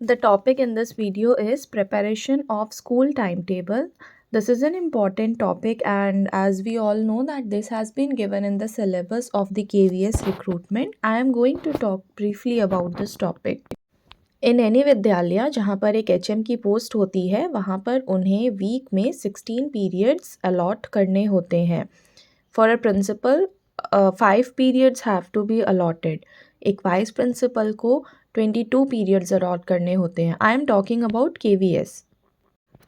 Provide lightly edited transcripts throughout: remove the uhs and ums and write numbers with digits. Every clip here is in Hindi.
The topic in this video is preparation of school timetable. This is an important topic, and as we all know that this has been given in the syllabus of the KVS recruitment, I am going to talk briefly about this topic. In any विद्यालय जहाँ पर एक HM की पोस्ट होती है वहाँ पर उन्हें वीक में 16 पीरियड्स अलॉट करने होते हैं. For a principal 5 periods have to be allotted. एक वाइस प्रिंसिपल को 22 पीरियड्स अलॉट करने होते हैं. I am talking about KVS.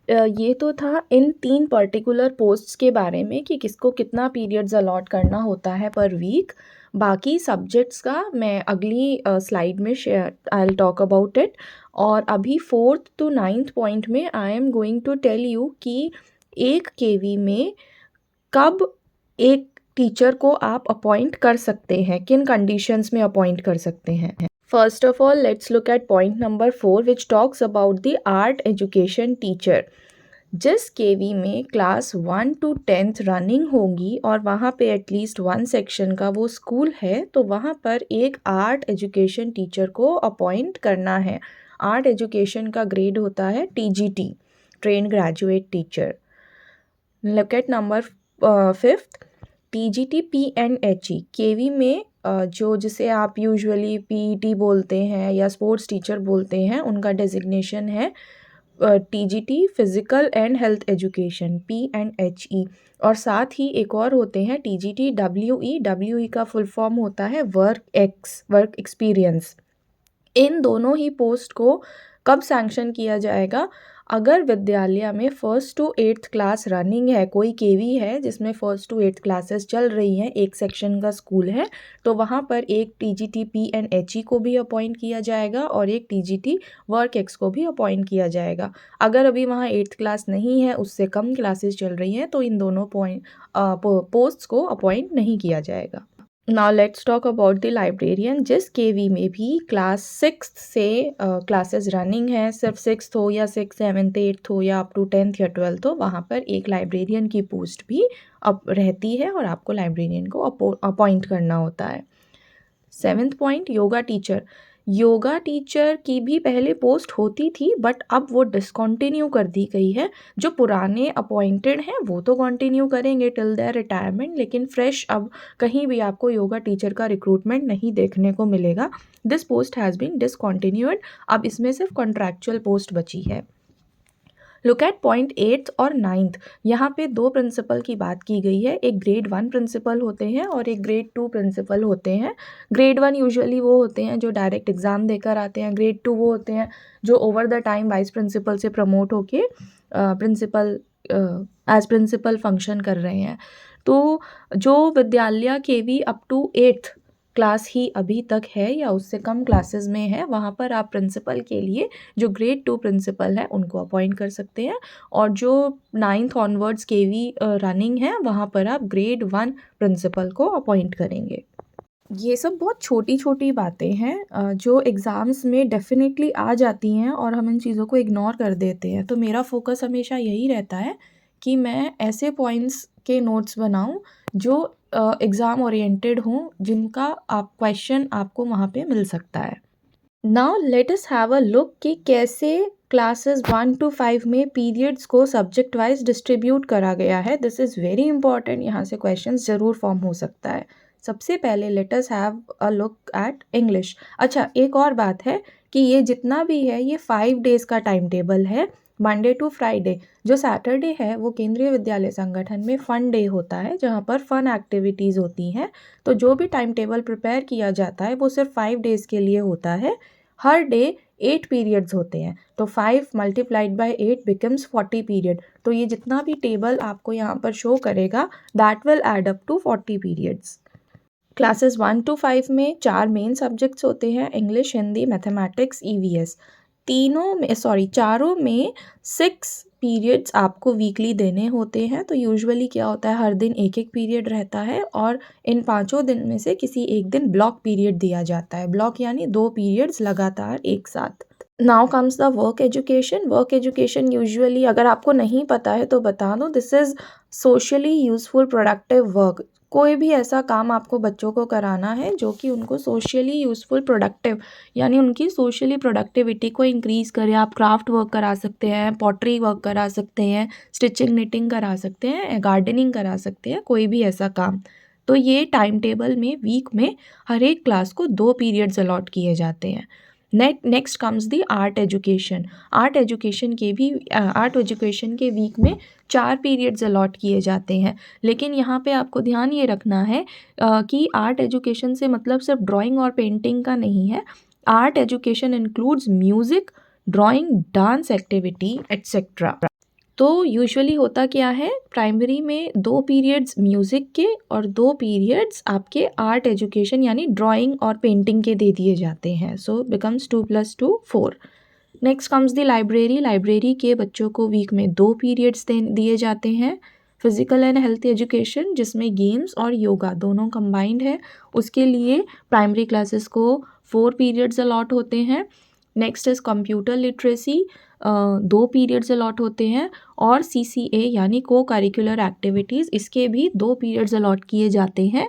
ये तो था इन 3 पर्टिकुलर पोस्ट्स के बारे में कि किसको कितना पीरियड्स अलॉट करना होता है पर वीक. बाकी सब्जेक्ट्स का मैं अगली स्लाइड में share I will talk about it. और अभी 4th to 9th पॉइंट में I am going to tell you कि एक KV में कब एक टीचर को आप अपॉइंट कर सकते हैं, किन कंडीशंस में अपॉइंट कर सकते हैं. First of all, let's look at point number 4 which talks about the art education teacher. जिस KV में क्लास 1 to 10th रनिंग होगी और वहाँ पे एटलीस्ट 1 सेक्शन का वो स्कूल है तो वहाँ पर एक आर्ट एजुकेशन टीचर को अपॉइंट करना है. आर्ट एजुकेशन का ग्रेड होता है TGT, train graduate teacher. Look at number 5th, TGT PNHE. KV में जो जिसे आप यूजुअली PET बोलते हैं या स्पोर्ट्स टीचर बोलते हैं उनका डेजिग्नेशन है TGT physical and health education PNHE. और साथ ही एक और होते हैं TGT WE का फुल फॉर्म होता है वर्क एक्सपीरियंस. इन दोनों ही पोस्ट को कब सैंक्शन किया जाएगा? अगर विद्यालय में 1st to 8th class running है, कोई KV है जिसमें 1st to 8th क्लासेस चल रही हैं, एक सेक्शन का स्कूल है, तो वहाँ पर एक TGT PNHE को भी अपॉइंट किया जाएगा और एक TGT वर्क एक्स को भी अपॉइंट किया जाएगा. अगर अभी वहाँ 8th क्लास नहीं है, उससे कम क्लासेस चल रही हैं, तो इन दोनों पोस्ट्स को अपॉइंट नहीं किया जाएगा. Now let's talk about the librarian. जिस KV में भी क्लास 6th से क्लासेस रनिंग है, सिर्फ 6th हो या 6th 7th 8th हो या अप टू 10th या 12th हो, वहाँ पर एक लाइब्रेरियन की पोस्ट भी अब रहती है और आपको लाइब्रेरियन को अपॉइंट करना होता है. 7th point, yoga teacher. Yoga teacher की भी पहले पोस्ट होती थी बट अब वो डिसकंटिन्यू कर दी गई है. जो पुराने अपॉइंटेड हैं वो तो कंटिन्यू करेंगे टिल देयर रिटायरमेंट, लेकिन फ्रेश अब कहीं भी आपको योगा टीचर का रिक्रूटमेंट नहीं देखने को मिलेगा. This post has been discontinued. अब इसमें सिर्फ कॉन्ट्रैक्चुअल पोस्ट बची है. लुक एट पॉइंट 8th और 9th. यहाँ पे 2 प्रिंसिपल की बात की गई है. एक ग्रेड 1 प्रिंसिपल होते हैं और एक ग्रेड 2 प्रिंसिपल होते हैं. ग्रेड 1 यूजुअली वो होते हैं जो डायरेक्ट एग्ज़ाम देकर आते हैं. ग्रेड 2 वो होते हैं जो over the time vice principal से प्रमोट होके प्रिंसिपल एज प्रिंसिपल फंक्शन कर रहे हैं. तो जो विद्यालय KV up to 8th class ही अभी तक है या उससे कम क्लासेस में है, वहाँ पर आप प्रिंसिपल के लिए जो ग्रेड 2 प्रिंसिपल है उनको अपॉइंट कर सकते हैं. और जो 9th ऑनवर्ड्स KV रनिंग है वहाँ पर आप ग्रेड 1 प्रिंसिपल को अपॉइंट करेंगे. ये सब बहुत छोटी छोटी बातें हैं जो एग्ज़ाम्स में डेफिनेटली आ जाती हैं और हम इन चीज़ों को इग्नोर कर देते हैं. तो मेरा फोकस हमेशा यही रहता है कि मैं ऐसे पॉइंट्स के नोट्स बनाऊं जो एग्ज़ाम ओरिएंटेड हों, जिनका आप क्वेश्चन आपको वहाँ पे मिल सकता है. Now let us have a look कि कैसे क्लासेस 1 to 5 में पीरियड्स को सब्जेक्ट वाइज डिस्ट्रीब्यूट करा गया है. This is very important. यहाँ से क्वेश्चंस ज़रूर फॉर्म हो सकता है. सबसे पहले late us have a look eight English. अच्छा, एक और बात है कि ये जितना भी है ये 5 डेज़ का टाइम टेबल है, मंडे टू फ्राइडे. जो सैटरडे है वो केंद्रीय विद्यालय संगठन में फ़न डे होता है जहाँ पर फ़न एक्टिविटीज़ होती हैं. तो जो भी टाइम टेबल प्रिपेयर किया जाता है वो सिर्फ 5 डेज़ के लिए होता है. हर डे 8 पीरियड्स होते हैं, तो 5 मल्टीप्लाइड बाय 8 बिकम्स 40 पीरियड. तो ये जितना भी टेबल आपको यहाँ पर शो करेगा that will add up to 40 periods. Classes 1 to 5 में 4 मेन सब्जेक्ट्स होते हैं, इंग्लिश, हिंदी, मैथमेटिक्स, EVS. चारों में 6 पीरियड्स आपको वीकली देने होते हैं. तो यूजुअली क्या होता है, हर दिन एक एक पीरियड रहता है और इन 5 दिन में से किसी एक दिन ब्लॉक पीरियड दिया जाता है. ब्लॉक यानी 2 पीरियड्स लगातार एक साथ. Now comes the work education. Work education usually, अगर आपको नहीं पता है तो बता दूँ, this is socially useful productive work. कोई भी ऐसा काम आपको बच्चों को कराना है जो कि उनको सोशली यूज़फुल प्रोडक्टिव, यानी उनकी सोशली प्रोडक्टिविटी को इंक्रीज़ करे। आप क्राफ्ट वर्क करा सकते हैं, पॉटरी वर्क करा सकते हैं, स्टिचिंग निटिंग करा सकते हैं, गार्डनिंग करा सकते हैं, कोई भी ऐसा काम। तो ये टाइम टेबल में वीक में हर एक क्लास को 2 पीरियड्स अलॉट किए जाते हैं। Next comes the art education. Art education के वीक में 4 पीरियड्स अलॉट किए जाते हैं। लेकिन यहाँ पे आपको ध्यान ये रखना है कि आर्ट एजुकेशन से मतलब सिर्फ ड्राइंग और पेंटिंग का नहीं है। Art education includes music, drawing, dance activity etcetera. तो यूजुअली होता क्या है, प्राइमरी में 2 पीरियड्स म्यूज़िक के और 2 पीरियड्स आपके आर्ट एजुकेशन यानी ड्राइंग और पेंटिंग के दे दिए जाते हैं। So becomes 2 + 2 4। Next comes the library. Library के बच्चों को वीक में 2 पीरियड्स दिए जाते हैं। फिजिकल एंड हेल्थ एजुकेशन, जिसमें गेम्स और योगा दोनों कंबाइंड है, उसके लिए प्राइमरी क्लासेस को 4 पीरियड्स अलॉट होते हैं। Next is computer literacy, 2 periods allot होते हैं। और CCA यानी को करिकुलर एक्टिविटीज़, इसके भी 2 पीरियड्स अलॉट किए जाते हैं।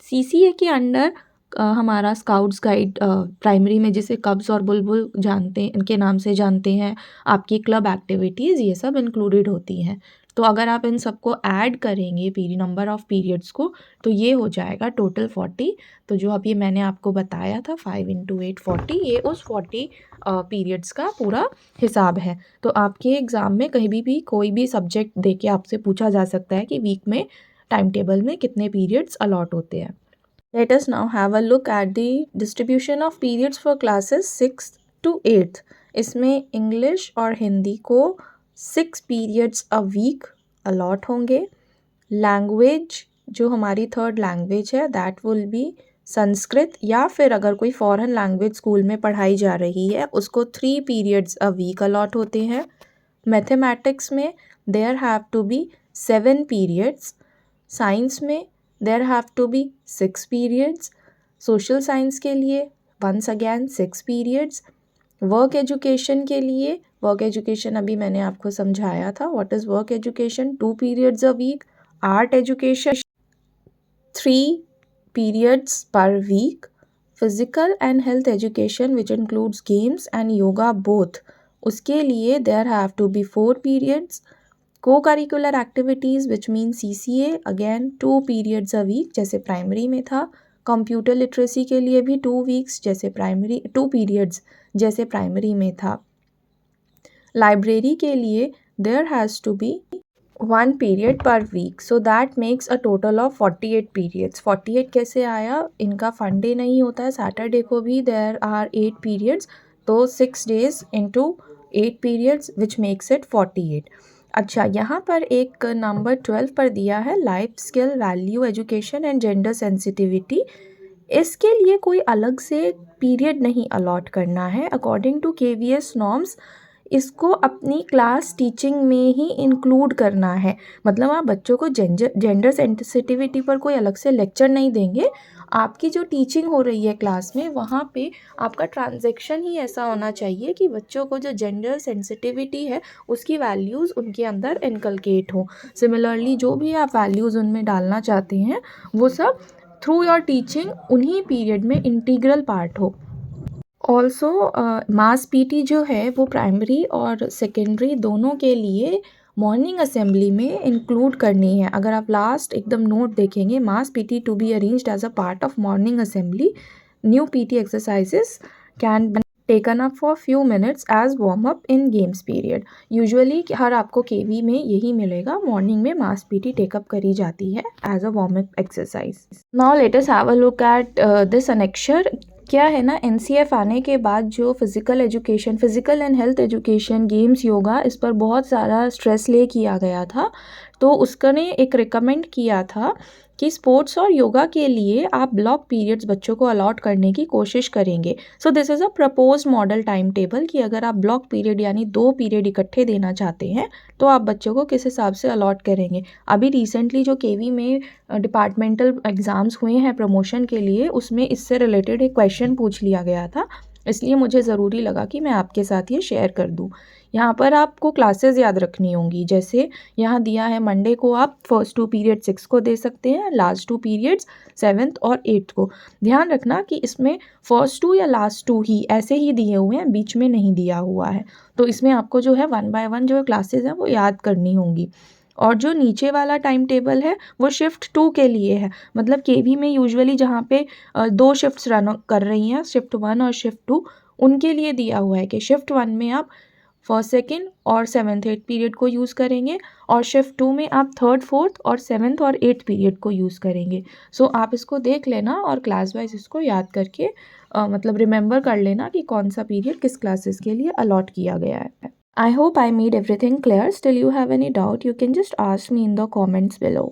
CCA के अंडर हमारा स्काउट्स गाइड प्राइमरी में जिसे कब्स और बुलबुल जानते हैं, इनके नाम से जानते हैं, आपकी क्लब एक्टिविटीज़, ये सब इंक्लूडेड होती हैं। तो अगर आप इन सबको ऐड करेंगे नंबर ऑफ़ पीरियड्स को, तो ये हो जाएगा टोटल 40। तो जो अभी मैंने आपको बताया था 5 × 8 40, ये उस 40 पीरियड्स का पूरा हिसाब है। तो आपके एग्ज़ाम में कहीं भी कोई भी सब्जेक्ट दे के आपसे पूछा जा सकता है कि वीक में टाइम टेबल में कितने पीरियड्स अलॉट होते हैं। Let us now have a look at the distribution of periods for classes 6th to 8th. इसमें इंग्लिश और हिंदी को 6 पीरियड्स अ वीक अलॉट होंगे। लैंग्वेज, जो हमारी 3rd लैंग्वेज है, दैट विल बी संस्कृत, या फिर अगर कोई फॉरेन लैंग्वेज स्कूल में पढ़ाई जा रही है उसको 3 पीरियड्स अ वीक अलॉट होते हैं। मैथमेटिक्स में there have to be 7 periods. Science में there have to be 6 periods. Social science के लिए once again 6 periods. Work education के लिए, वर्क एजुकेशन अभी मैंने आपको समझाया था, what is work education, 2 periods a week. Art education 3 periods per week. Physical and health education which includes games and yoga both, उसके लिए there have to be 4 periods. Co-curricular activities which mean CCA, again 2 periods a week जैसे प्राइमरी में था। कंप्यूटर लिटरेसी के लिए भी 2 पीरियड्स जैसे प्राइमरी में था। लाइब्रेरी के लिए there has to be 1 period per week, so that makes a total of 48 periods. 48 कैसे आया, इनका फंडे नहीं होता है, सैटरडे को भी देयर आर 8 पीरियड्स, तो 6 days into 8 periods which makes it 48। अच्छा, यहाँ पर एक नंबर 12 पर दिया है life skill, value education and gender sensitivity. इसके लिए कोई अलग से पीरियड नहीं अलॉट करना है। अकॉर्डिंग टू KVS नॉर्म्स इसको अपनी क्लास टीचिंग में ही इंक्लूड करना है। मतलब आप बच्चों को जेंडर सेंसिटिविटी पर कोई अलग से लेक्चर नहीं देंगे। आपकी जो टीचिंग हो रही है क्लास में, वहाँ पे आपका ट्रांजैक्शन ही ऐसा होना चाहिए कि बच्चों को जो जेंडर सेंसिटिविटी है उसकी वैल्यूज़ उनके अंदर इनकलकेट हो। सिमिलरली जो भी आप वैल्यूज़ उनमें डालना चाहते हैं वो सब थ्रू योर टीचिंग उन्हीं पीरियड में इंटीग्रल पार्ट हो। ऑल्सो मास PT जो है वो प्राइमरी और सेकेंडरी दोनों के लिए मॉर्निंग असेंबली में इंक्लूड करनी है। अगर आप लास्ट एकदम नोट देखेंगे, mass PT to be arranged as a part of morning assembly, new PT exercises can be taken up for few minutes as warm up in games period. Usually हर आपको KV में यही मिलेगा, मॉर्निंग में मास PT टेकअप करी जाती है as a warm up exercise. Now let us have a look at this annexure. क्या है ना, NCF आने के बाद जो physical and health education, games, yoga, इस पर बहुत सारा स्ट्रेस ले किया गया था। तो उसने एक रिकमेंड किया था कि स्पोर्ट्स और योगा के लिए आप ब्लॉक पीरियड्स बच्चों को अलॉट करने की कोशिश करेंगे। So this is a propose model time table कि अगर आप ब्लॉक पीरियड यानी 2 पीरियड इकट्ठे देना चाहते हैं तो आप बच्चों को किस हिसाब से अलॉट करेंगे। अभी रिसेंटली जो KV में डिपार्टमेंटल एग्ज़ाम्स हुए हैं प्रमोशन के लिए, उसमें इससे रिलेटेड एक क्वेश्चन पूछ लिया गया था इसलिए मुझे ज़रूरी लगा कि मैं आपके साथ ये शेयर कर दूँ। यहाँ पर आपको क्लासेस याद रखनी होंगी, जैसे यहाँ दिया है मंडे को आप फर्स्ट 2 पीरियड 6 को दे सकते हैं, लास्ट 2 पीरियड्स 7th और 8th को। ध्यान रखना कि इसमें फर्स्ट 2 या लास्ट 2 ही ऐसे ही दिए हुए हैं, बीच में नहीं दिया हुआ है। तो इसमें आपको जो है 1 बाय 1 जो क्लासेस हैं वो याद करनी होंगी। और जो नीचे वाला टाइम टेबल है वो शिफ्ट 2 के लिए है, मतलब केवी में यूजुअली जहाँ पे 2 शिफ्ट्स रन कर रही हैं, शिफ्ट 1 और शिफ्ट 2, उनके लिए दिया हुआ है कि शिफ्ट 1 में आप फर्स्ट सेकेंड और 7th 8th पीरियड को यूज़ करेंगे और शिफ्ट 2 में आप 3rd 4th और 7th और 8th पीरियड को यूज़ करेंगे। सो आप इसको देख लेना और क्लास वाइज इसको याद करके मतलब रिमेंबर कर लेना कि कौन सा पीरियड किस क्लासेस के लिए अलॉट किया गया है। I hope I made everything clear. Still you have any doubt, you can just ask me in the comments below.